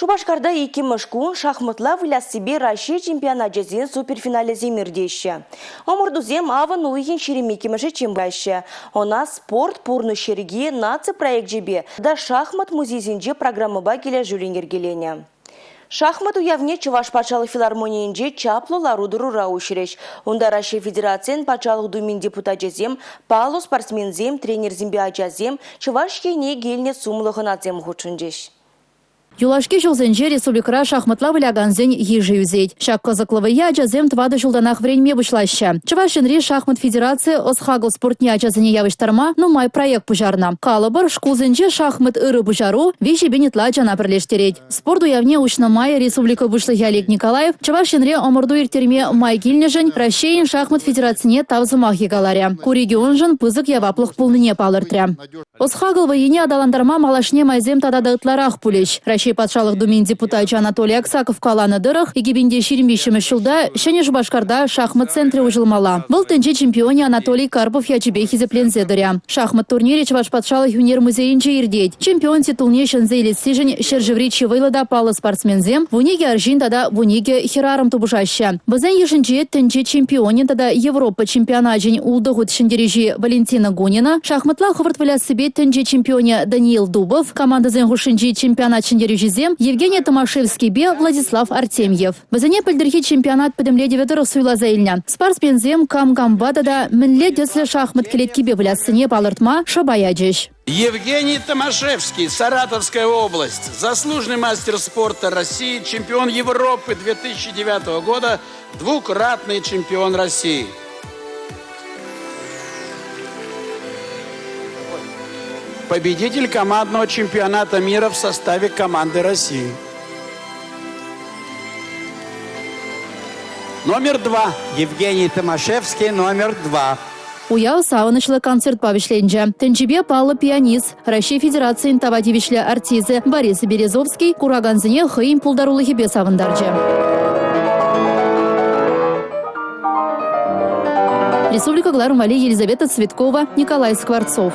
Шубашкарда икимыш кун шахматла вляссибе Россия чемпионатчезин суперфинале земирдеща. Омурдузем аван уйген шеремикимыше чембаща. Она спорт пурны шерги наци проект жебе, да шахмат музейзинже программыба келе жүлінгергелене. Шахмат уявне Чуваш патшалық филармонийинже чаплы ларудыру раушереш. Онда Россия Федерациян патшалық думин депутатчезем, палу спортсмензем, тренерзембе ачазем, Чуваш хейне гельне сумлығын атзем худшынжеш. Юлашки жылзенже республикара шахматла выляганзен ежи юзеть. Шак козаклова ячазем твады жылданах времени вышлаща. Чувашинри шахмат федерации осхагл спортне ячазене явыштарма, но май проект пужарна. Калабар шкузенже шахмат ыры пужару, вещи бенетла жана прилештереть. Спорт уявне учна май республика вышлых Олег Николаев, Чувашинри омурду иртерме май гильнежен, Россиин шахмат федерацияне тавзымах егаларя. Ку регионжен пызык яваплых пулныне палыртря. Осхагл воене адаландарма малашне майзем тада дытларах пулеш. Россия патшалық думин депутатчы Анатолий Аксаков каланы дырых, егебенде шерембешімі шылда, шәне Жубашкарда шахмат центре ұжылмала. Бұл тенче чемпионе Анатолий Карпов ячебе хизеплензе дыря. Шахмат турнире Чуваш патшалық юнер музейінче ирдеть. Чемпион титулне шынзейлі сижен шержевричи вайлада палы спортсмензем, вуниге аржин тада вуниге херарым тубушаща. Бізен ешінче тенче чемпионе тада Европа чемпионажин улдығыт шындережи Валентина Гунина, шахматла хывыртваля себе тенче чемпионе Даниил Дубов, команда зенгушинчи чемпионат шындережи Евгений Томашевский бе Владислав Артемьев. Бізіне пілдірхи чемпионат підімле девятырық суйла заилня. Спортсмензем кам-камбада да мінле деслі шахмат келетки бе влясыне палыртма шабаяджеш. Евгений Томашевский, Саратовская область, заслуженный мастер спорта России, чемпион Европы 2009 года, двукратный чемпион России. Победитель командного чемпионата мира в составе команды России. Номер 2. Евгений Томашевский, номер 2. Уял савынышлы концерт павишленже. Тенчебе палы пианист. Россия Федерации тавадивишле артизы Борис Березовский кураганзыне хыйм пулдарулы хебе савындарже. Республика Гларумали Елизавета Цветкова, Николай Скворцов.